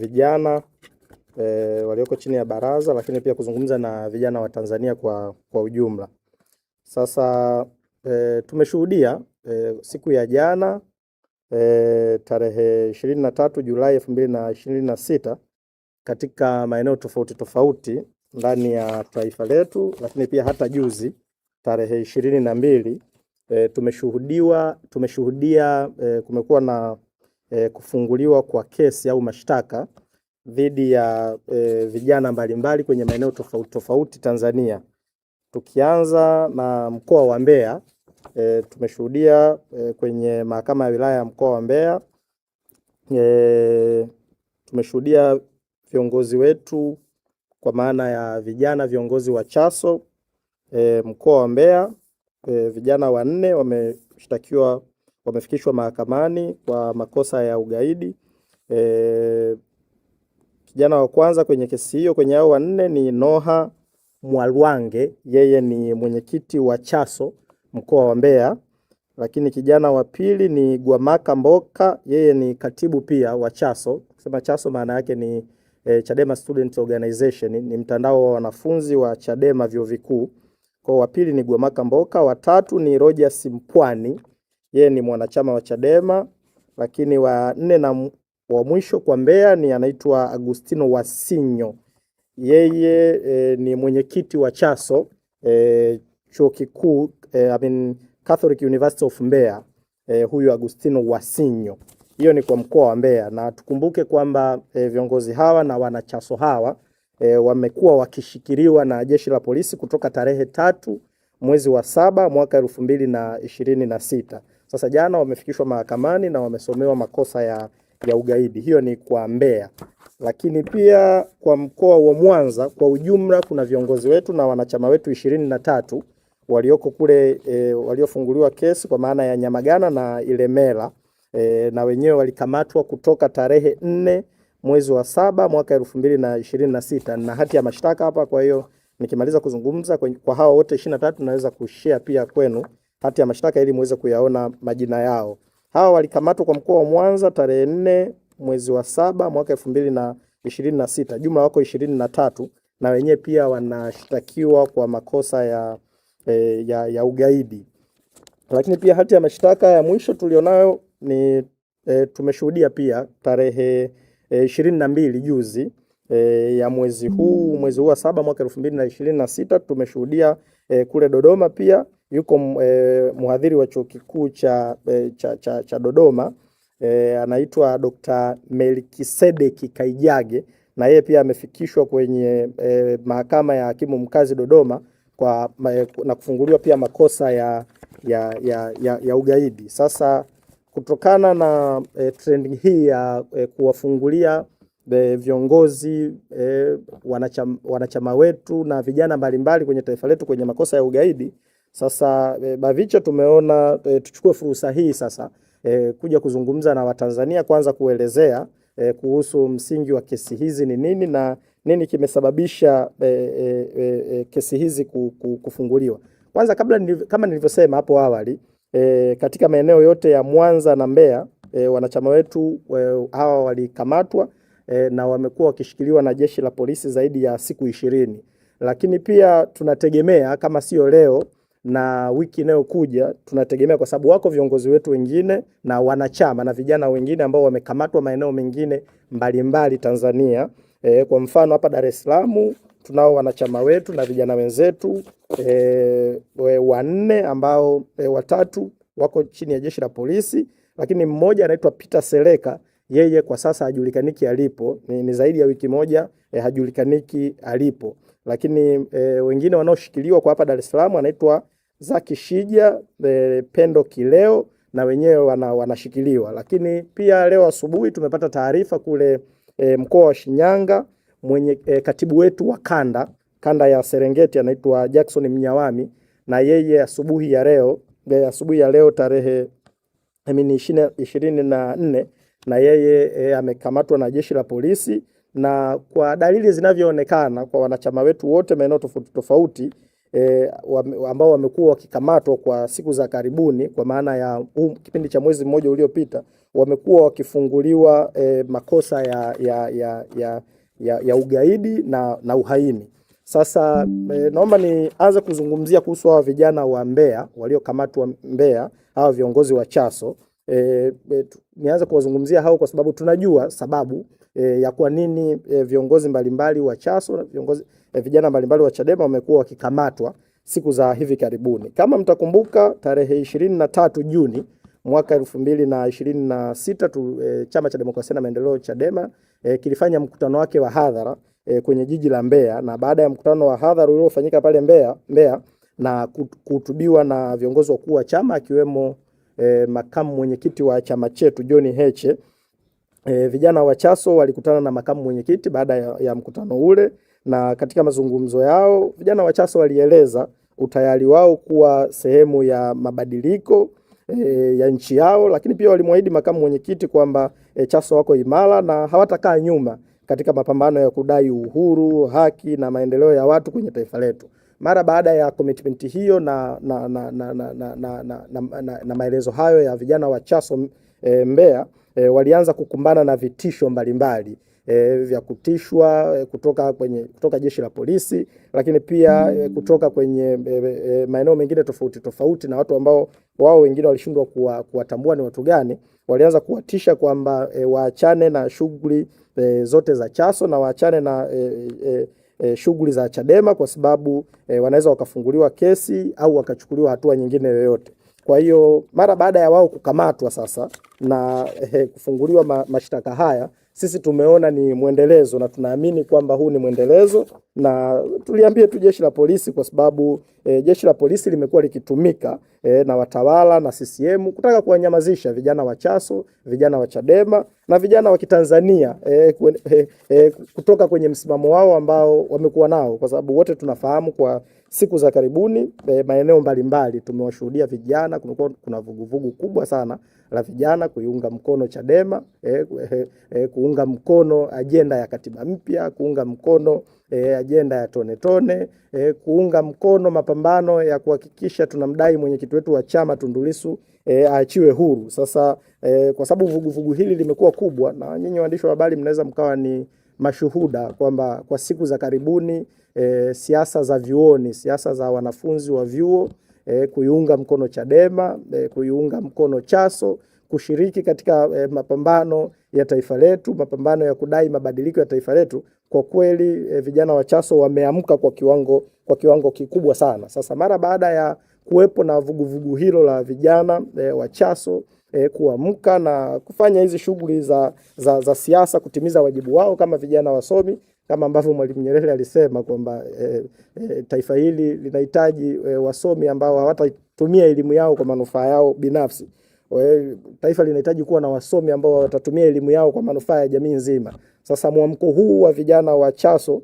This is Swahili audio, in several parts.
vijana walioko chini ya baraza, lakini pia kuzungumza na vijana wa Tanzania kwa ujumla. Sasa tumeshuhudia siku ya jana tarehe 23 Julai 2026 katika maeneo tofauti tofauti ndani ya taifa letu, lakini pia hata juzi tarehe 22 tumeshuhudia kumekuwa na kufunguliwa kwa kesi au mashtaka dhidi ya vijana mbalimbali kwenye maeneo tofauti tofauti Tanzania. Tukianza na mkoa wa Mbeya, tumeshuhudia kwenye mahakama ya wilaya ya mkoa wa Mbeya, tumeshuhudia viongozi wetu kwa maana ya vijana viongozi wa CHASO mkoa wa Mbeya, vijana 4 wamefikishwa mahakamani kwa makosa ya ugaidi. Kijana wa kwanza kwenye kesi hiyo kwenye hao 4 ni Noha Mwalwange, yeye ni mwenyekiti wa CHASO mkoa wa Mbeya. Lakini kijana wa pili ni Gwamaka Mboka, yeye ni katibu pia wa CHASO. Kusema CHASO maana yake ni Chadema Student Organization, ni mtandao wa wanafunzi wa Chadema vyuo vikuu. Kwa wa pili ni Gwamaka Mboka, wa tatu ni Rogers Mpwani, yeye ni mwanachama wa Chadema. Lakini wa 4 na wa mwisho kwa Mbeya ni anaitwa Agustino Wasinyo, yeye ni mwenyekiti wa CHASO chuo kikuu Catholic University of Mbeya, huyu Agustino Wasinyo. Hiyo ni kwa mkoa wa Mbeya, na tukumbuke kwamba viongozi hawa na wanachaso hawa wamekuwa wakishikiliwa na jeshi la polisi kutoka tarehe 3 mwezi wa 7 mwaka 2026. Sasa jana wamefikishwa mahakamani na wamesomewa makosa ya ugaidi. Hiyo ni kwa Mbeya. Lakini pia kwa mkoa wa Mwanza kwa ujumla kuna viongozi wetu na wanachama wetu 23 walioko kule waliofunguliwa kesi kwa maana ya Nyamagana na Ilemela, na wenyewe walikamatwa kutoka tarehe 4 mwezi wa 7 mwaka 2026 na hati ya mashtaka hapa. Kwa hiyo nikimaliza kuzungumza kwa hao wote 23 naweza kushare pia kwenu hati ya mashtaka ili muweze kuyaona majina yao. Hawa walikamatwa kwa mkoa wa Mwanza tarehe 4 mwezi wa 7 mwaka 2026. Jumla wako 23 na wenyewe pia wanashtakiwa kwa makosa ya ugaidi. Lakini pia hati ya mashtaka ya mwisho tulionayo ni tumeshuhudia pia tarehe 22 juzi ya mwezi huu wa 7 mwaka 2026 tumeshuhudia kule Dodoma pia yuko mhadhiri wa chuo kikuu cha Dodoma, anaitwa Dr. Melkisedeki Kaijage, na yeye pia amefikishwa kwenye mahakama ya hakimu mkazi Dodoma na kufunguliwa pia makosa ya ugaidi. Sasa kutokana na trend hii ya kuwafungulia viongozi wanachama wetu na vijana mbalimbali kwenye taifa letu kwenye makosa ya ugaidi, sasa Bavicha tumeona tuchukue fursa hii sasa kuja kuzungumza na Watanzania, kwanza kuelezea kuhusu msingi wa kesi hizi ni nini na nini kimesababisha kesi hizi kufunguliwa. Kwanza kama nilivyosema hapo awali, katika maeneo yote ya Mwanza na Mbeya wanachama wetu hawa walikamatwa na wamekuwa wakishikiliwa na jeshi la polisi zaidi ya siku 20. Lakini pia tunategemea kama sio leo na wiki inayokuja, tunategemea kwa sababu wako viongozi wetu wengine na wanachama na vijana wengine ambao wamekamatwa maeneo mengine mbalimbali Tanzania. Kwa mfano hapa Dar es Salaam tunao wanachama wetu na vijana wenzetu 4 ambao 3 wako chini ya jeshi la polisi, lakini mmoja anaitwa Peter Seleka, yeye kwa sasa hajulikaniki alipo, ni zaidi ya wiki moja hajulikaniki alipo. Lakini wengine wanaoshikiliwa kwa hapa Dar es Salaam anaitwa Zaki Shija, Pendo Kileo, na wenyewe wanashikiliwa. Lakini pia leo asubuhi tumepata taarifa kule mkoa wa Shinyanga, katibu wetu wa kanda ya Serengeti anaitwa Jackson Mnyawami, na yeye asubuhi ya leo tarehe 24 na yeye amekamatwa na jeshi la polisi, na kwa dalili zinavyoonekana kwa wanachama wetu wote maeneo tofauti ambao wamekuwa wakikamatwa kwa siku za karibuni, kwa maana ya kipindi cha mwezi mmoja uliopita, wamekuwa wakifunguliwa makosa ya ugaidi na uhaini. Sasa naomba nianze kuzungumzia kuhusu hawa vijana wa Mbeya waliokamatwa Mbeya, hawa viongozi wa Chaso. Nianze kuwazungumzia hao kwa sababu tunajua sababu ya kwa nini viongozi mbalimbali wa Chaso na vijana mbalimbali wa Chadema wamekuwa wakikamatwa siku za hivi karibuni. Kama mtakumbuka, tarehe 23 Juni mwaka 2026 Chama cha Demokrasia na Maendeleo Chadema kilifanya mkutano wake wa hadhara kwenye jiji la Mbeya, na baada ya mkutano wa hadhara uliofanyika pale Mbeya na kuhutubiwa na viongozi wakuu wa chama akiwemo makamu mwenyekiti wa chama chetu John Heche, vijana wa Chaso walikutana na makamu mwenyekiti baada ya mkutano ule, na katika mazungumzo yao vijana wa Chaso walieleza utayari wao kuwa sehemu ya mabadiliko ya nchi yao, lakini pia walimwahidi makamu mwenyekiti kwamba Chaso wako imara na hawatakaa nyuma katika mapambano ya kudai uhuru, haki na maendeleo ya watu kwenye taifa letu. Mara baada ya commitment hiyo na maelezo hayo ya vijana wa Chaso Mbeya, walianza kukumbana na vitisho mbalimbali vya kutishwa kutoka jeshi la polisi, lakini pia kutoka kwenye maeneo mengine tofauti na watu ambao wao wengine walishindwa kuwatambua ni watu gani. Walianza kuwatisha kwamba waachane na shughuli zote za Chaso na waachane na shughuli za Chadema kwa sababu wanaweza wakafunguliwa kesi au wakachukuliwa hatua nyingine yoyote. Kwa hiyo mara baada ya wao kukamatwa sasa na kufunguliwa mashtaka haya, sisi tumeona ni mwendelezo na tunaamini kwamba huu ni mwendelezo, na tuliambie tu jeshi la polisi kwa sababu jeshi la polisi limekuwa likitumika na watawala na CCM kutaka kuwanyamazisha vijana wa Chaso, vijana wa Chadema na vijana wa Kitanzania kutoka kwenye msimamo wao ambao wamekuwa nao, kwa sababu wote tunafahamu kwa siku za karibuni maeneo mbalimbali tumewashuhudia vijana, kuna vuguvugu kubwa sana la vijana kuiunga mkono Chadema, kuunga mkono ajenda ya katiba mpya, kuunga mkono ajenda ya tone, kuunga mkono mapambano ya kuhakikisha tunamdai mwenyekiti wetu wa chama Tundu Lissu aachiwe huru. Sasa kwa sababu vuguvugu hili limekuwa kubwa, na nyinyi waandishi wa habari mnaweza mkawa ni mashuhuda kwamba kwa siku za karibuni siasa za vyuoni, siasa za wanafunzi wa vyuo kuiunga mkono Chadema, kuiunga mkono Chaso, kushiriki katika mapambano ya taifa letu, mapambano ya kudai mabadiliko ya taifa letu. Kwa kweli vijana wa Chaso wameamka kwa kiwango kikubwa sana. Sasa mara baada ya kuwepo na vuguvugu hilo la vijana wa Chaso kuamka na kufanya hizi shughuli za siasa, kutimiza wajibu wao kama vijana wasomi, kama ambavyo Mwalimu Nyerere alisema kwamba taifa hili linahitaji wasomi ambao hawatatumia elimu yao kwa manufaa yao binafsi. Taifa linahitaji kuwa na wasomi ambao watatumia elimu yao kwa manufaa ya jamii nzima. Sasa mwamko huu wa vijana wa Chaso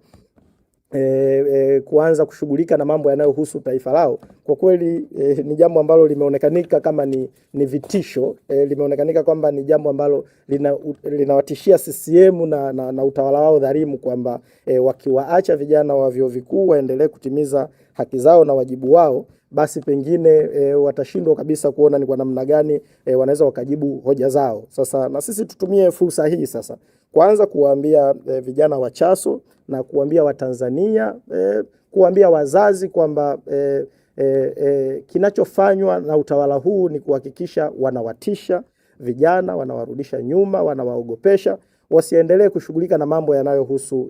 kuanza kushughulika na mambo yanayohusu taifa lao, kwa kweli ni jambo ambalo limeonekanika kama ni vitisho, limeonekanika kwamba ni jambo ambalo linawatishia CCM na utawala wao dhalimu, kwamba wakiwaacha vijana wa vyuo vikuu waendelee kutimiza haki zao na wajibu wao, basi pengine watashindwa kabisa kuona ni kwa namna gani wanaweza wakajibu hoja zao. Sasa na sisi tutumie fursa hii sasa kwanza kuwaambia vijana wa Chaso na kuambia Watanzania, kuambia wazazi kwamba kinachofanywa na utawala huu ni kuhakikisha wanawatisha vijana, wanawarudisha nyuma, wanawaogopesha, wasiendelee kushughulika na mambo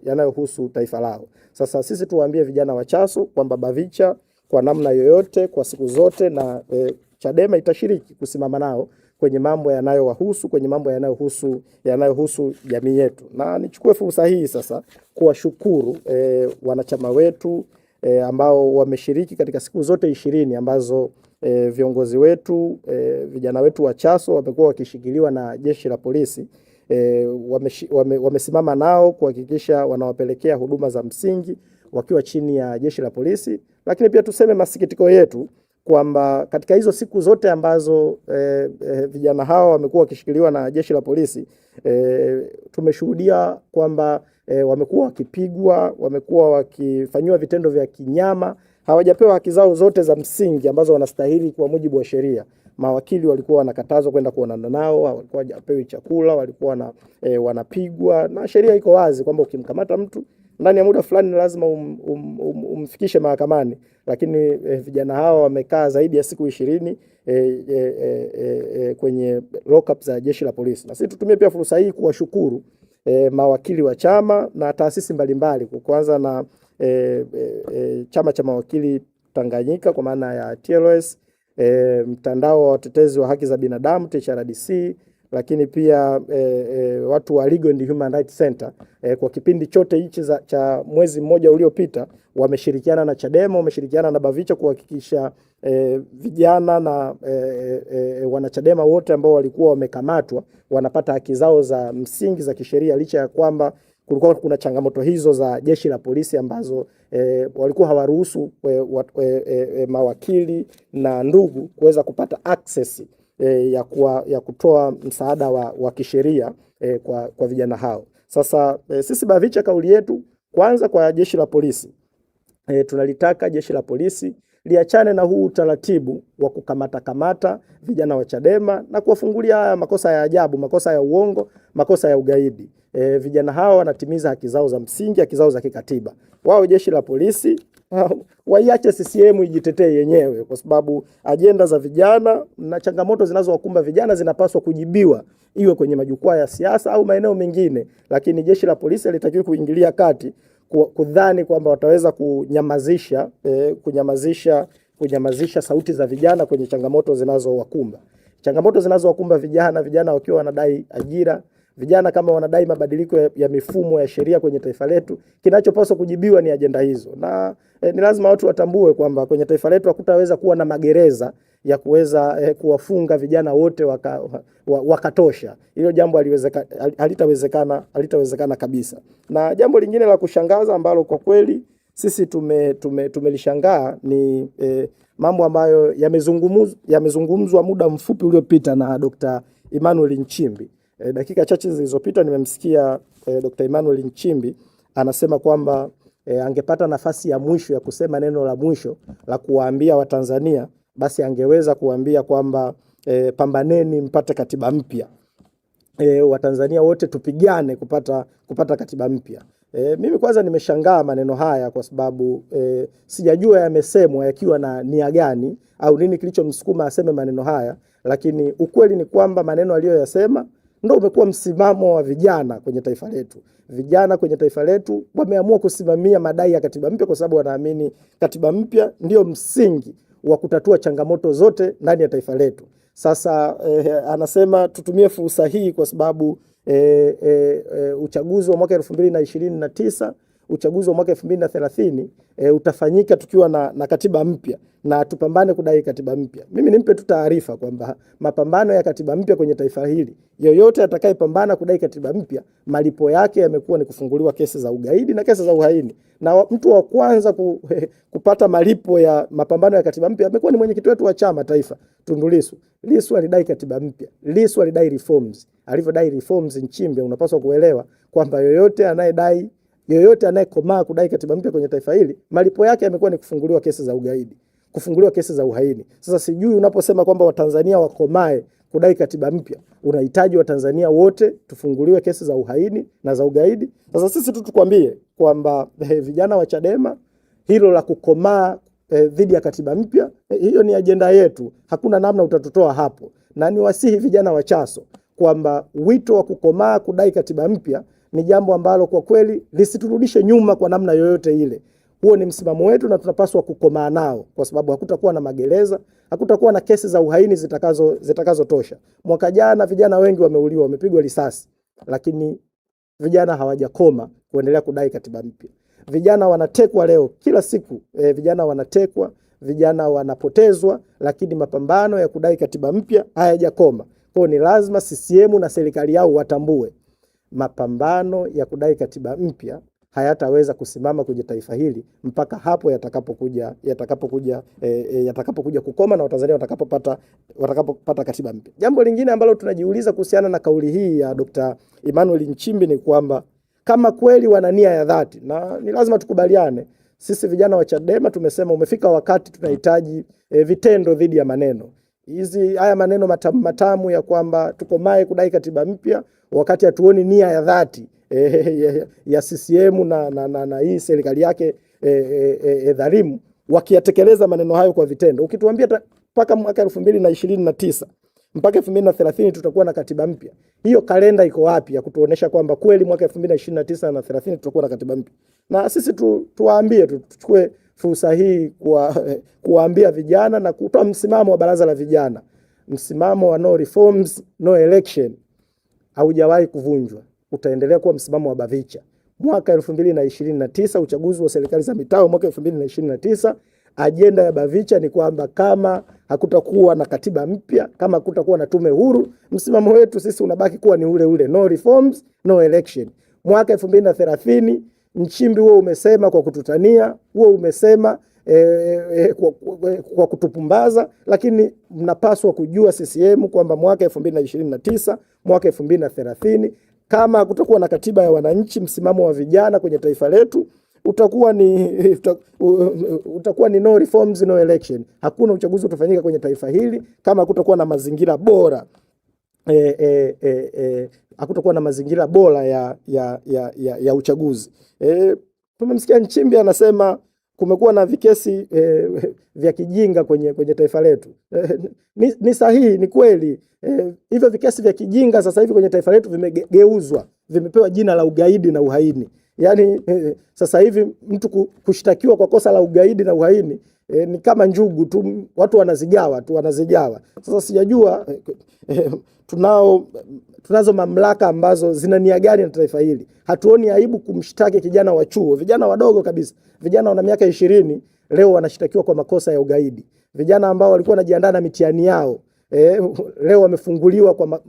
yanayohusu taifa lao. Sasa sisi tuwaambie vijana wa Chaso kwamba Bavicha kwa namna yoyote, kwa siku zote, na Chadema itashiriki kusimama nao kwenye mambo yanayowahusu, kwenye mambo yanayohusu jamii yetu. Na nichukue fursa hii sasa kuwashukuru wanachama wetu ambao wameshiriki katika siku zote 20 ambazo viongozi wetu, vijana wetu wa Chaso wamekuwa wakishikiliwa na jeshi la polisi. Wamesimama nao kuhakikisha wanawapelekea huduma za msingi wakiwa chini ya jeshi la polisi. Lakini pia tuseme masikitiko yetu kwamba katika hizo siku zote ambazo vijana hawa wamekuwa wakishikiliwa na jeshi la polisi, tumeshuhudia kwamba wamekuwa wakipigwa, wamekuwa wakifanywa vitendo vya kinyama hawajapewa haki zao zote za msingi ambazo wanastahili kwa mujibu wa sheria. Mawakili walikuwa wanakatazwa kwenda kuonana nao, walikuwa hawapewi chakula, walikuwa wanapigwa, na sheria iko wazi kwamba ukimkamata mtu ndani ya muda fulani lazima umfikishe mahakamani. Lakini vijana hawa wamekaa zaidi ya siku 20 kwenye lockup za jeshi la polisi. Na sisi tutumie pia fursa hii kuwashukuru mawakili wa chama na taasisi mbalimbali, kwanza na chama cha mawakili Tanganyika kwa maana ya TLS, mtandao wa watetezi wa haki za binadamu THRDC, lakini pia watu wa Legal and Human Rights Center kwa kipindi chote hichi cha mwezi mmoja uliopita wameshirikiana na Chadema, wameshirikiana na Bavicha kuhakikisha vijana na wanachadema wote ambao walikuwa wamekamatwa wanapata haki zao za msingi za kisheria, licha ya kwamba kulikuwa kuna changamoto hizo za jeshi la polisi ambazo walikuwa hawaruhusu mawakili na ndugu kuweza kupata access ya kutoa msaada wa kisheria kwa vijana hao. Sasa sisi Bavicha kauli yetu kwanza kwa jeshi la polisi, tunalitaka jeshi la polisi liachane na huu utaratibu wa kukamata vijana wa Chadema na kuwafungulia haya makosa ya ajabu, makosa ya uongo, makosa ya ugaidi. Vijana hawa wanatimiza haki zao za msingi, haki zao za kikatiba. Wao jeshi la polisi waiache CCM ijitetee yenyewe, kwa sababu ajenda za vijana na changamoto zinazowakumba vijana zinapaswa kujibiwa, iwe kwenye majukwaa ya siasa au maeneo mengine. Lakini jeshi la polisi halitakiwi kuingilia kati kudhani kwamba wataweza kunyamazisha sauti za vijana kwenye changamoto zinazowakumba. Changamoto zinazowakumba vijana wakiwa wanadai ajira, vijana kama wanadai mabadiliko ya mifumo ya sheria kwenye taifa letu, kinachopaswa kujibiwa ni ajenda hizo. Na ni lazima watu watambue kwamba kwenye taifa letu hakutaweza kuwa na magereza ya kuweza kuwafunga vijana wote wakatosha. Hilo jambo halitawezekana kabisa. Na jambo lingine la kushangaza ambalo kwa kweli sisi tumelishangaa ni mambo ambayo yamezungumzwa muda mfupi uliopita na Dr. Emmanuel Nchimbi. Dakika chache zilizopita nimemsikia Dr. Emmanuel Nchimbi anasema kwamba angepata nafasi ya mwisho ya kusema neno la mwisho la kuwaambia Watanzania, basi angeweza kuambia kwamba pambaneni mpate katiba mpya. Watanzania wote tupigane kupata katiba mpya. Mimi kwanza nimeshangaa maneno haya kwa sababu sijajua yamesemwa yakiwa na nia gani au nini kilichomsukuma aseme maneno haya, lakini ukweli ni kwamba maneno aliyoyasema ndio umekuwa msimamo wa vijana kwenye taifa letu. Vijana kwenye taifa letu wameamua kusimamia madai ya katiba mpya kwa sababu wanaamini katiba mpya ndio msingi wa kutatua changamoto zote ndani ya taifa letu. Sasa anasema tutumie fursa hii kwa sababu uchaguzi wa mwaka 2029, uchaguzi wa mwaka 2030 utafanyika tukiwa na katiba mpya na tupambane kudai katiba mpya. Mimi nimpe tu taarifa kwamba mapambano ya katiba mpya kwenye taifa hili, yoyote atakayepambana kudai katiba mpya, malipo yake yamekuwa ni kufunguliwa kesi za ugaidi na kesi za uhaini. Na mtu wa kwanza kupata malipo ya mapambano ya katiba mpya amekuwa ni mwenyekiti wetu wa chama taifa, Tundu Lissu. Lissu alidai katiba mpya. Lissu alidai reforms. Alivyodai reforms, Nchimbi unapaswa kuelewa kwamba yoyote anayekomaa kudai katiba mpya kwenye taifa hili, malipo yake yamekuwa ni kufunguliwa kesi za ugaidi, kufunguliwa kesi za uhaini. Sasa sijui unaposema kwamba Watanzania wakomae kudai katiba mpya, unahitaji Watanzania wote tufunguliwe kesi za uhaini na za ugaidi? Sasa sisi tu tukwambie kwamba vijana wa Chadema, hilo la kukomaa dhidi ya katiba mpya, hiyo ni ajenda yetu. Hakuna namna utatutoa hapo. Na niwasihi vijana wa Chaso kwamba wito wa kukomaa kudai katiba mpya ni jambo ambalo kwa kweli lisiturudishe nyuma kwa namna yoyote ile. Huo ni msimamo wetu na tunapaswa kukomaa nao, kwa sababu hakutakuwa na magereza, hakutakuwa na kesi za uhaini zitakazotosha. Mwaka jana vijana wengi wameuliwa, wamepigwa risasi, lakini vijana hawajakoma kuendelea kudai katiba mpya. Vijana wanatekwa leo kila siku, vijana wanatekwa, vijana wanapotezwa, lakini mapambano ya kudai katiba mpya hayajakoma. Kwa ni lazima CCM na serikali yao watambue mapambano ya kudai katiba mpya hayataweza kusimama kwenye taifa hili mpaka hapo yatakapokuja kukoma na Watanzania watakapopata katiba mpya. Jambo lingine ambalo tunajiuliza kuhusiana na kauli hii ya Dr. Emmanuel Nchimbi ni kwamba kama kweli wana nia ya dhati, na ni lazima tukubaliane, Sisi vijana wa Chadema tumesema umefika wakati tunahitaji vitendo dhidi ya maneno. Haya maneno matamu ya kwamba tukomae kudai katiba mpya wakati hatuoni nia ya dhati ya CCM na hii serikali yake dhalimu wakiyatekeleza maneno hayo kwa vitendo. Ukituambia mpaka mwaka 2029 mpaka 2030 tutakuwa na katiba mpya, hiyo kalenda iko wapi ya kutuonesha kwamba kweli mwaka 2029 na 30 tutakuwa na katiba mpya? Na sisi tuwaambie, tuchukue fursa hii kuwaambia vijana na kutoa msimamo wa baraza la vijana. Msimamo wa no reforms no election haujawahi kuvunjwa, utaendelea kuwa msimamo wa Bavicha. Mwaka 2029 uchaguzi wa serikali za mitaa, mwaka 2029 ajenda ya Bavicha ni kwamba kama hakutakuwa na katiba mpya, kama hakutakuwa na tume huru, msimamo wetu sisi unabaki kuwa ni ule ule, no reforms no election. Mwaka 2030 Nchimbi huo umesema kwa kututania, huo umesema kwa kutupumbaza, lakini mnapaswa kujua CCM kwamba mwaka 2029, mwaka 2030 kama hakutakuwa na katiba ya wananchi, msimamo wa vijana kwenye taifa letu utakuwa ni no reforms no election. Hakuna uchaguzi utafanyika kwenye taifa hili kama hakutakuwa na mazingira bora hakutakuwa na mazingira bora ya uchaguzi. Tumemsikia Nchimbi anasema kumekuwa na vikesi vya kijinga kwenye taifa letu. Ni sahihi, ni kweli. Hivyo vikesi vya kijinga sasa hivi kwenye taifa letu vimegeuzwa, vimepewa jina la ugaidi na uhaini. Yaani sasa hivi mtu kushtakiwa kwa kosa la ugaidi na uhaini ni kama njugu tu, watu wanazigawa. Sasa sijajua tunazo mamlaka ambazo zina nia gani na taifa hili. Hatuoni aibu kumshtaki kijana wa chuo, vijana wadogo kabisa. Vijana wana miaka 20 leo wanashtakiwa kwa makosa ya ugaidi. Vijana ambao walikuwa wanajiandaa na mitihani yao leo wamefunguliwa kwa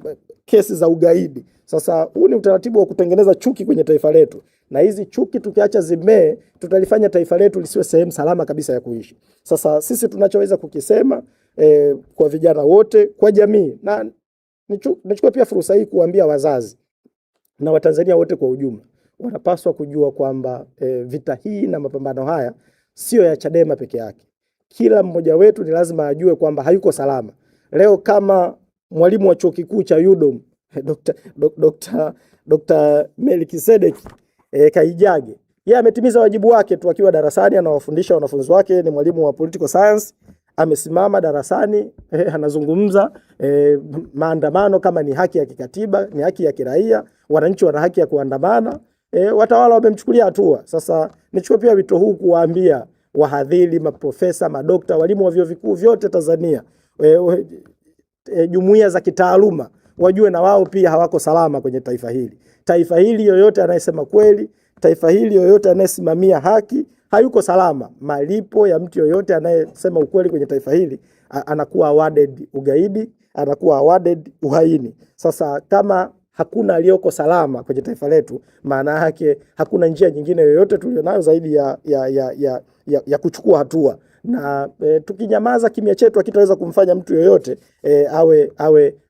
kesi za ugaidi. Sasa huu ni utaratibu wa kutengeneza chuki kwenye taifa letu. Na hizi chuki tukiacha zimee, tutalifanya taifa letu lisiwe sehemu salama kabisa ya kuishi. Sasa sisi tunachoweza kukisema kwa vijana wote, kwa jamii, na nichukue pia fursa hii kuambia wazazi na Watanzania wote kwa ujumla, wanapaswa kujua kwamba vita hii na mapambano haya sio ya Chadema peke yake. Kila mmoja wetu ni lazima ajue kwamba hayuko salama. Leo kama mwalimu wa chuo kikuu cha UDOM Dr. Melkisedek Kaijage, yeye ametimiza wajibu wake tu akiwa darasani anawafundisha wanafunzi wake, ni mwalimu wa political science, amesimama darasani anazungumza maandamano kama ni haki ya kikatiba, ni haki ya kiraia, wananchi wana haki ya kuandamana, watawala wamemchukulia hatua. Sasa nichukue pia wito huu kuwaambia wahadhiri, maprofesa, madokta, walimu wa vyuo vikuu vyote Tanzania, jumuiya za kitaaluma wajue na wao pia hawako salama kwenye taifa hili. Taifa hili yoyote anayesema kweli, taifa hili yoyote anayesimamia haki hayuko salama. Malipo ya mtu yoyote anayesema ukweli kwenye taifa hili anakuwa awarded ugaidi, anakuwa awarded uhaini. Sasa kama hakuna aliyoko salama kwenye taifa letu, maana yake hakuna njia nyingine yoyote tulionayo zaidi ya kuchukua hatua. Na tukinyamaza, kimya chetu hakitaweza kumfanya mtu yoyote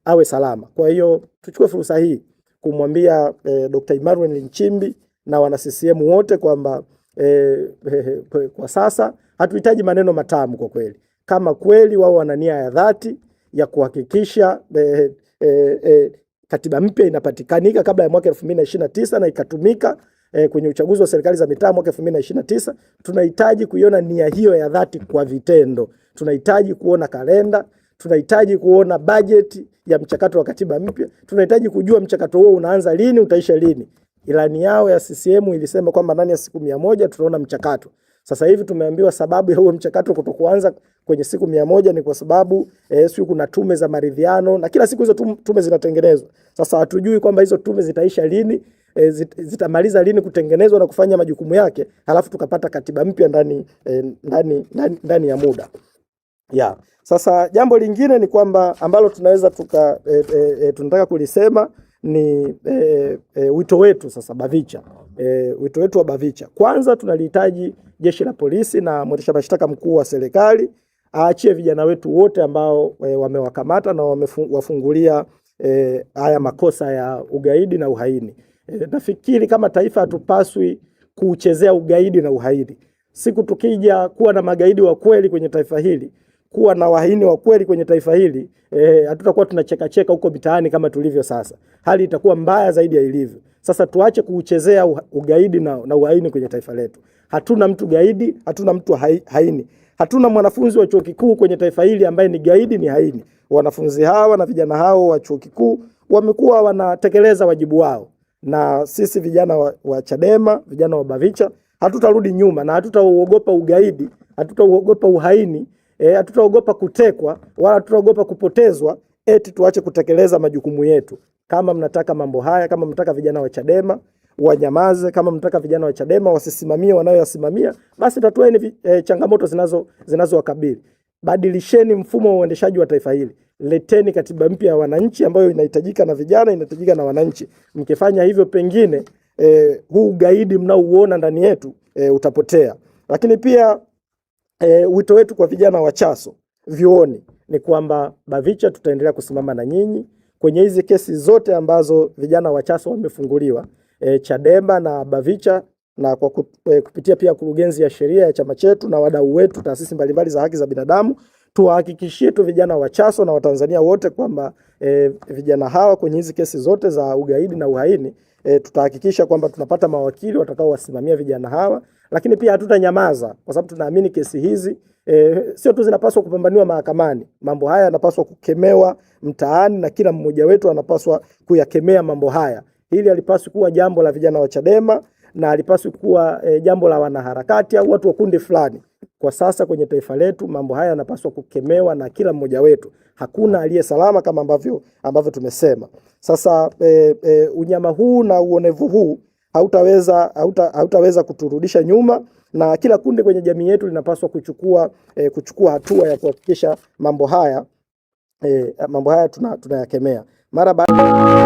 awe salama. Kwa hiyo tuchukue fursa hii kumwambia Dr. Emmanuel Nchimbi na wana CCM wote kwamba kwa sasa hatuhitaji maneno matamu kwa kweli. Kama kweli wao wana nia ya dhati ya kuhakikisha katiba mpya inapatikanika kabla ya mwaka 2029 na ikatumika kwenye uchaguzi wa serikali za mitaa mwaka 2029, tunahitaji kuiona nia hiyo ya dhati kwa vitendo. Tunahitaji kuona kalenda, tunahitaji kuona bajeti ya mchakato wa katiba mpya, tunahitaji kujua mchakato huo unaanza lini, utaisha lini. Ilani yao ya CCM ilisema kwamba ndani ya siku 100 tutaona mchakato. Sasa hivi tumeambiwa sababu ya huo mchakato kutokuanza kwenye siku 100 ni kwa sababu sio kuna tume za maridhiano na kila siku hizo tume zinatengenezwa. Sasa hatujui kwamba hizo tume zitaisha lini, zitamaliza lini kutengenezwa na kufanya majukumu yake, halafu tukapata katiba mpya ndani ya muda. Ya. Sasa jambo lingine ni kwamba ambalo tunaweza tunataka kulisema ni wito wetu sasa Bavicha. Wito wetu wa Bavicha. Kwanza tunalihitaji jeshi la polisi na mwendesha mashtaka mkuu wa serikali aachie vijana wetu wote ambao wamewakamata na wamewafungulia haya makosa ya ugaidi na uhaini. Nafikiri kama taifa hatupaswi kuchezea ugaidi na uhaini. Siku tukija kuwa na magaidi wa kweli kwenye taifa hili, kuwa na wahaini wa kweli kwenye taifa hili, hatutakuwa tunacheka huko mitaani kama tulivyo sasa. Hali itakuwa mbaya zaidi ya ilivyo. Sasa tuache kuuchezea ugaidi na uhaini kwenye taifa letu. Hatuna mtu gaidi, hatuna mtu haini. Hatuna mwanafunzi wa chuo kikuu kwenye taifa hili ambaye ni gaidi, ni haini. Wanafunzi hawa na vijana hao wa chuo kikuu wamekuwa wanatekeleza wajibu wao. Na sisi vijana wa Chadema, vijana wa Bavicha, hatutarudi nyuma na hatutauogopa ugaidi, hatutauogopa uhaini, hatutaogopa kutekwa, wala hatutaogopa kupotezwa, eti tuache kutekeleza majukumu yetu. Kama mnataka mambo haya, kama mnataka vijana wa Chadema wanyamaze, kama mnataka vijana wa Chadema wasisimamie wanayoyasimamia, basi tatueni changamoto zinazowakabili. Badilisheni mfumo wa uendeshaji wa taifa hili. Leteni katiba mpya ya wananchi ambayo inahitajika na vijana, inahitajika na wananchi. Mkifanya hivyo, pengine huu ugaidi mnaouona ndani yetu utapotea. Lakini pia wito wetu kwa vijana wa Chaso vyuoni ni kwamba Bavicha tutaendelea kusimama na nyinyi kwenye hizi kesi zote ambazo vijana wa Chaso wamefunguliwa. Chadema na Bavicha na kwa kupitia pia kurugenzi ya sheria ya chama chetu na wadau wetu, taasisi mbalimbali za haki za binadamu, tuhakikishie tu vijana wa Chaso na Watanzania wote kwamba vijana hawa kwenye hizi kesi zote za ugaidi na uhaini, tutahakikisha kwamba tunapata mawakili watakao wasimamia vijana hawa. Lakini pia hatutanyamaza kwa sababu tunaamini kesi hizi sio tu zinapaswa kupambaniwa mahakamani. Mambo haya yanapaswa kukemewa mtaani na kila mmoja wetu anapaswa kuyakemea mambo haya. Hili halipaswi kuwa jambo la vijana wa Chadema na halipaswi kuwa jambo la wanaharakati au watu wa kundi fulani. Kwa sasa kwenye taifa letu mambo haya yanapaswa kukemewa na kila mmoja wetu. Hakuna aliye salama kama ambavyo tumesema. Sasa unyama huu na uonevu huu hautaweza kuturudisha nyuma, na kila kundi kwenye jamii yetu linapaswa kuchukua hatua ya kuhakikisha mambo haya tunayakemea. Mara baada